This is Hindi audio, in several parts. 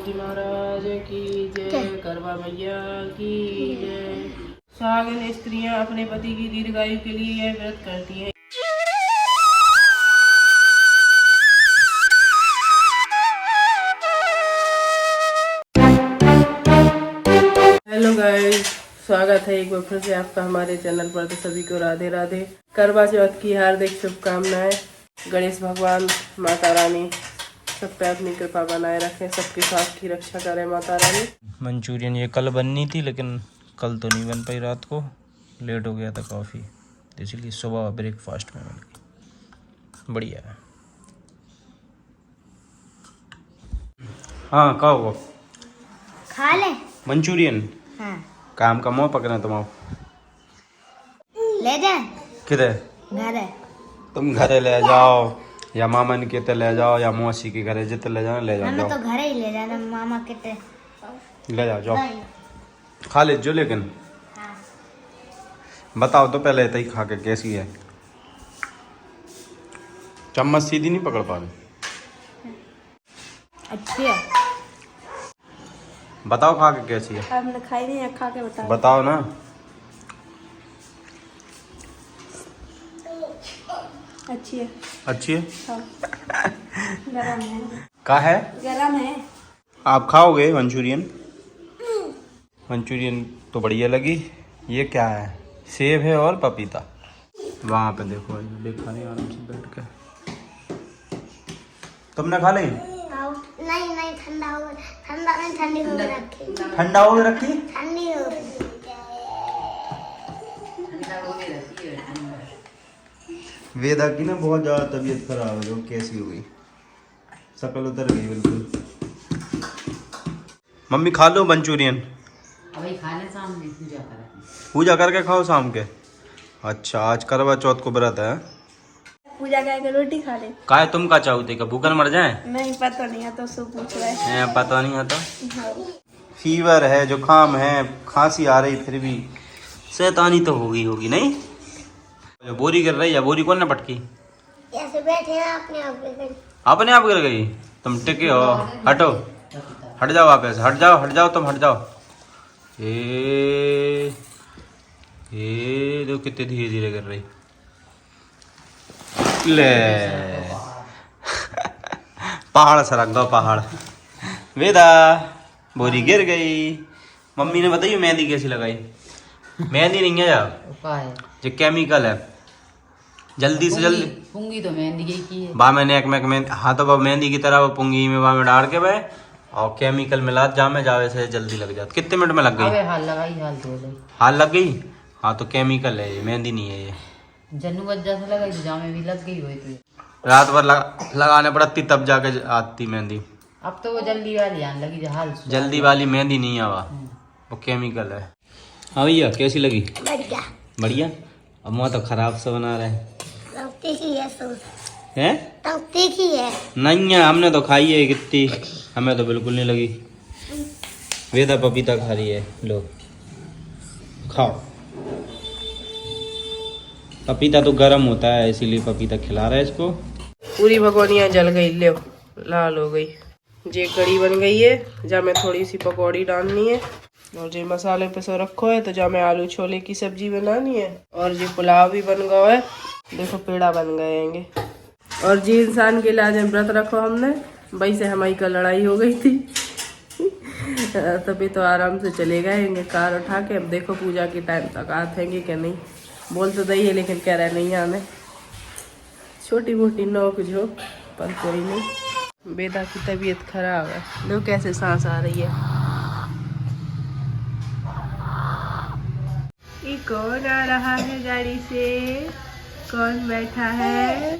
जी महाराज की जय, करवा मैया की जय। सुहागिन स्त्रियां अपने पति की दीर्घायु के लिए यह व्रत करती हैं। हेलो गाइस, स्वागत है एक बार फिर से आपका हमारे चैनल पर। तो सभी को राधे राधे। करवा चौथ की हार्दिक शुभकामनाएं। गणेश भगवान, माता रानी सब पे अपनी कृपा बनाए रखें, सबके स्वास्थ्य की रक्षा करें माता रानी। मंचूरियन ये कल बननी थी, लेकिन कल तो नहीं बन पाई, रात को लेट हो गया था कॉफ़ी, तो इसलिए सुबह ब्रेकफास्ट में बन गई। बढ़िया है। हाँ कहो वो खा ले मंचूरियन। हाँ काम का मुँह पकड़ना तुम ले जा किधर? घर है। तुम घरे ले जाओ या मामन के ते ले जाओ या मौसी के घरे जितने ले जाओ ले जाओ। हमें जाओ तो घर ही ले जाना, मामा के ते ले जाओ, जाओ खा ले जो। लेकिन हाँ। बताओ तो पहले तई खा के कैसी है। चम्मच सीधी नहीं पकड़ पा रही। अच्छी है। बताओ खा के कैसी है। आपने खाई नहीं है, खा के बताओ। बताओ ना। अच्छी है। अच्छी है। हाँ। गरम है। का है? गरम है। आप खाओगे मंचूरियन? मंचूरियन तो बढ़िया लगी। ये क्या है? सेब है और पपीता। वहाँ पे देखो, देखा नहीं आराम से बैठ के। तुमने खा ली? नहीं नहीं, ठंडा हो, ठंडा नहीं, ठंडी हो रखी। ठंडा हो रखी? ठंडी हो वेदा की ना बहुत ज़्यादा तबीयत खराब है। वो कैसी हो गई, शक्ल उतर गई बिल्कुल। मम्मी खा लो मंचूरियन। अभी खाने सामने पूजा करें। पूजा करके खाओ शाम के। अच्छा, आज करवा चौथ को व्रत है। पूजा करके रोटी खा ले। का है तुम का चाहते का भूखन मर जाए? नहीं पता नहीं है तो सो पूछ रहे हैं। पता नहीं आता। फीवर है, जुकाम है, खांसी आ रही, फिर भी शैतानी तो होगी नहीं। जो बोरी गिर रही है, बोरी कौन ने पटकी? ऐसे बैठे हैं अपने आप गिर अपने आप गिर गई। तुम टिके हो, हटो, हट जाओ वापस, हट जाओ तुम, हट जाओ। ये देखो कितने धीरे धीरे गिर रही। ले पहाड़ सरक दो, पहाड़। वेदा बोरी गिर गई। मम्मी ने बताइए मेहंदी कैसी लगाई? मेहंदी नहीं है यार, है जो केमिकल है। जल्दी से जल्दी पुंगी तो मेहंदी की है। बा मैंने एक मेहंदी, हाँ तो वो मेहंदी की तरह वो पुंगी में बा में डाल के भाई और केमिकल मिला जामे जावे से जल्दी लग जाती। कितने मिनट में लग अबे गई? हाल लगाई, हाल तो लगी। हाल लग गई। हाँ तो केमिकल है ये, मेहंदी नहीं है ये। जन्नू वज्जा से लगाई तो जामे भी लग गई हुई थी। रात भर लगाने पड़ती तब जाके आती मेहंदी। अब तो वो जल्दी वाली आने लगी जो हाल जल्दी वाली मेहंदी नहीं आवा, वो केमिकल है। हाँ भैया कैसी लगी? बढ़िया। बढ़िया। अब मुँह तो खराब से बना रहे तीखी है सो हैं। तीखी है। नहीं है, हमने तो खाई है कितनी, हमें तो बिल्कुल नहीं लगी। वेदा पपीता खा रही है, लो खाओ। पपीता तो गर्म होता है इसीलिए पपीता खिला रहा है इसको। पूरी भगोनिया जल गई, ले लाल हो गई। जे कड़ी बन गई है, जा मैं थोड़ी सी पकौड़ी डालनी है, और जे मसाले पे सो रखो है तो जा मैं आलू छोले की सब्जी बनानी है, और जे पुलाव भी बन गया है। देखो पेड़ा बन गए हैं। और जी इंसान के लिए व्रत रखो हमने, वही से हमारी कल लड़ाई हो गई थी। तभी तो आराम से चले गए कार उठा के। अब देखो पूजा के टाइम तक आते हैं कि नहीं। बोल तो दही है लेकिन कह रहा नहीं आने। छोटी मोटी नोक झोंक पर कोई नहीं। बेटा की तबीयत खराब है, लो कैसे सांस आ रही है। ये कौन आ रहा है गाड़ी से? कौन बैठा है?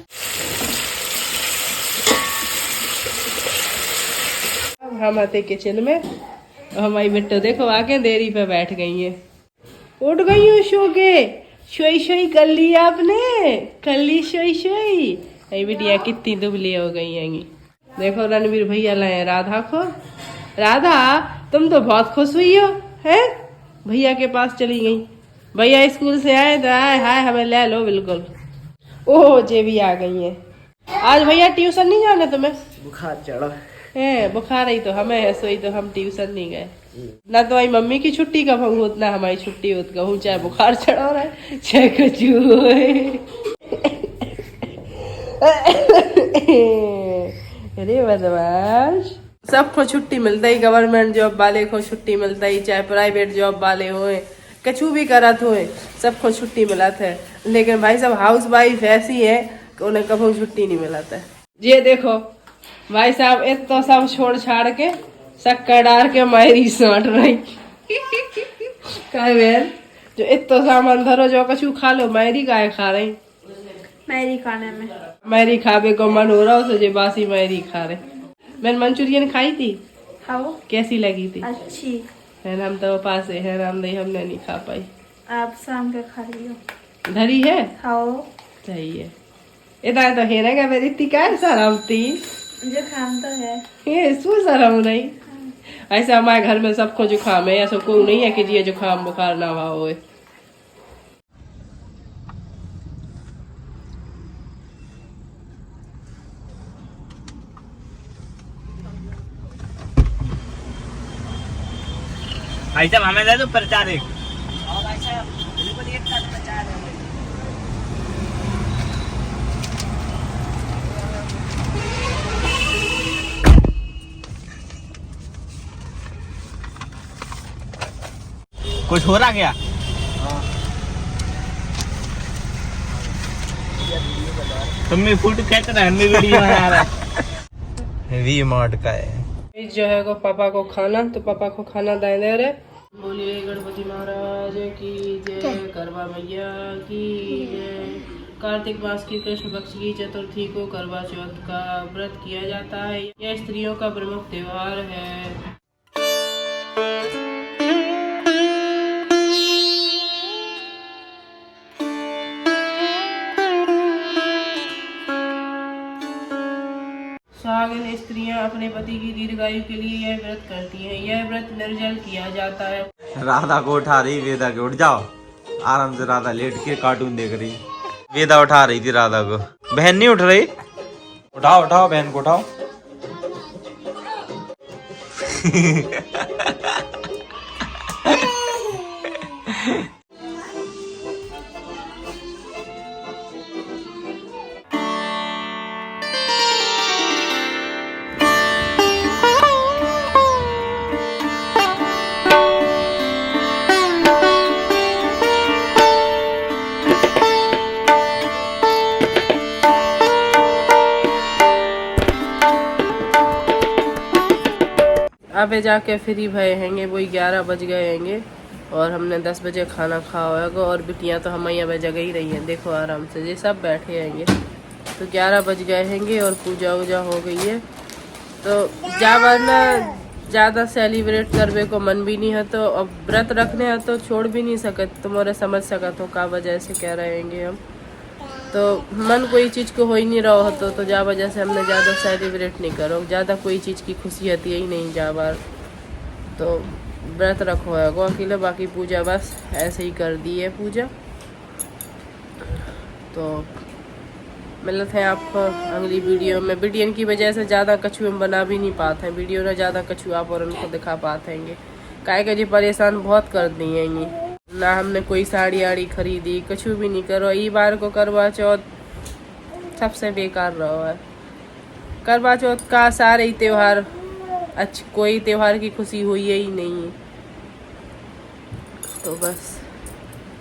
अब हम आते किचन में। हमारी बेटा देखो आके देरी पे बैठ गई है। उठ गई हूँ सो के। शोई शोई कर ली आपने? कर ली शोई शोई? ये बिटिया कितनी दुबली हो गई हैंगी। देखो रणवीर भैया लाए राधा को। राधा तुम तो बहुत खुश हुई हो, हैं? भैया के पास चली गई। भैया स्कूल से आए तो आए हाय हमें ले लो बिल्कुल। ओह जे भी आ गई है। आज भैया ट्यूशन नहीं जाना तुम्हें? बुखार चढ़ा। है बुखार ही तो हमें है, सोई तो हम ट्यूशन नहीं गए ना। तो आई मम्मी की छुट्टी कब होत ना हमारी छुट्टी होत कहूँ, चाहे बुखार चढ़ा रहा है चाहे कुछ अरे बदमाश। सबको छुट्टी मिलता ही, गवर्नमेंट जॉब वाले को छुट्टी मिलता ही, चाहे प्राइवेट जॉब वाले होए, कछु भी करत होए, सबको छुट्टी मिलत है। लेकिन भाई सब हाउस वाइफ ऐसी है कि उन्हें कभी छुट्टी नहीं मिलता है। ये देखो भाई साहब इतना सब छोड़ छाड़ के शक्कर डाल के मायरी साट रही बहन जो इतना सामान धरो जो कछु खा लो, मायरी काहे खा रही? मैरी खाने में मैरी खावे को मन हो रहा हो तो जे बासी मैरी खा रहे। मैंने मंचूरियन खाई थी, खाओ, कैसी लगी थी? अच्छी। है हम तो पास है रामदही, हमने नहीं खा पाई। आप शाम के खा लियो। धरी है खाओ, सही है। इतना तो है ना क्या मेरी इतनी क्या शर्म थी? जुकाम तो है। ये सू शर्म नहीं। ऐसे हमारे घर में सबको जुकाम है, ऐसा कोई नहीं है कि ये जुकाम बुखार ना हुआ हो। भाई साहब हमें दे दो प्रचार एक। कुछ हो रहा क्या? तुम भी फोटो खींच रहे, हम भी वीडियो बना रहे। वी मार्ट का है जो है को पापा को खाना, तो पापा को खाना दे रहे। बोलिए गणपति महाराज की जय, करवा मैया की जय। कार्तिक मास की कृष्ण पक्ष की चतुर्थी को करवा चौथ का व्रत किया जाता है। यह स्त्रियों का प्रमुख त्योहार है। सुहागिन स्त्रियां अपने पति की दीर्घायु के लिए यह व्रत करती हैं। यह व्रत निर्जल किया जाता है। राधा को उठा रही वेदा के, उठ जाओ आराम से। राधा लेट के कार्टून देख रही, वेदा उठा रही थी राधा को। बहन नहीं उठ रही? उठाओ उठाओ बहन को उठाओ। अबे जाके फ्री भये हैंगे, वही 11 बज गए हैंगे और हमने 10 बजे खाना खाया होगा। और बिटियाँ तो हमारी अब जगह ही रही हैं, देखो आराम से ये सब बैठे हैंगे। तो 11 बज गए हैंगे और पूजा वूजा हो गई है। तो जा वरना ज़्यादा सेलिब्रेट करने को मन भी नहीं है, तो अब व्रत रखने हैं तो छोड़ भी नहीं सकत। तुम्हारे समझ सकत हो का वजह से क्या रहेंगे हम। तो मन कोई चीज़ को हो ही नहीं रहा हो तो जा वजह से हमने ज़्यादा सेलिब्रेट नहीं करो। ज़्यादा कोई चीज़ की खुशी आती ही नहीं जा बार। तो व्रत रखो है को अकेले, बाकी पूजा बस ऐसे ही कर दी है पूजा। तो मिलते हैं आपको अगली वीडियो में। वीडियो की वजह से ज़्यादा कछु हम बना भी नहीं पाते हैं, वीडियो ना ज़्यादा कछु आप और उनको दिखा पाते हैं। काहे का जी परेशान बहुत कर दी हैं। ना हमने कोई साड़ी आड़ी खरीदी, कुछ भी नहीं करो। ई बार को करवा चौथ सबसे बेकार रहा है। करवा चौथ का सारे ही त्योहार कोई त्योहार की खुशी हुई ही नहीं है। तो बस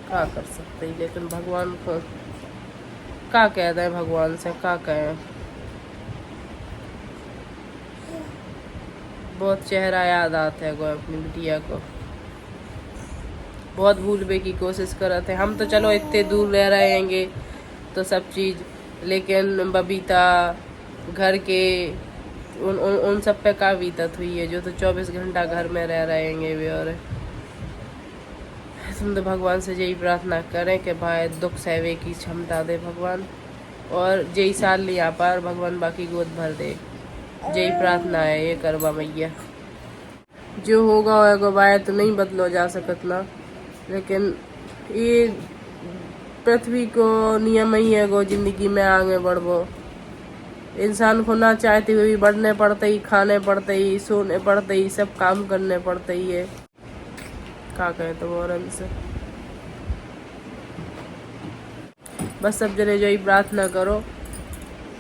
क्या कर सकते हैं, लेकिन भगवान को क्या कह दें, भगवान से क्या कहें। बहुत चेहरा याद आता है अपनी बिटिया को, बहुत भूलने की कोशिश कर रहे थे हम। तो चलो इतने दूर रह रहेंगे तो सब चीज़, लेकिन बबीता घर के उन सब पे का बीतत हुई है जो तो 24 घंटा घर में रह रहेंगे भी। और हम तो भगवान से यही प्रार्थना करें कि भाई दुख सहवे की क्षमता दे भगवान, और यही साल नहीं आ पार भगवान बाकी गोद भर दे। यही प्रार्थना है ये करवा मैया। जो होगा होगा भाई तो नहीं बदलो जा सकत ना, लेकिन ये पृथ्वी को नियम ही है गो जिंदगी में आगे बढ़बो। इंसान को ना चाहते हुए भी बढ़ने पड़ते ही, खाने पड़ते ही, सोने पड़ते ही, सब काम करने पड़ते ही है। क्या कहे तो औरन से बस सब जने जो ही प्रार्थना करो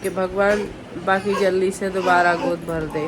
कि भगवान बाकी जल्दी से दोबारा गोद भर दे।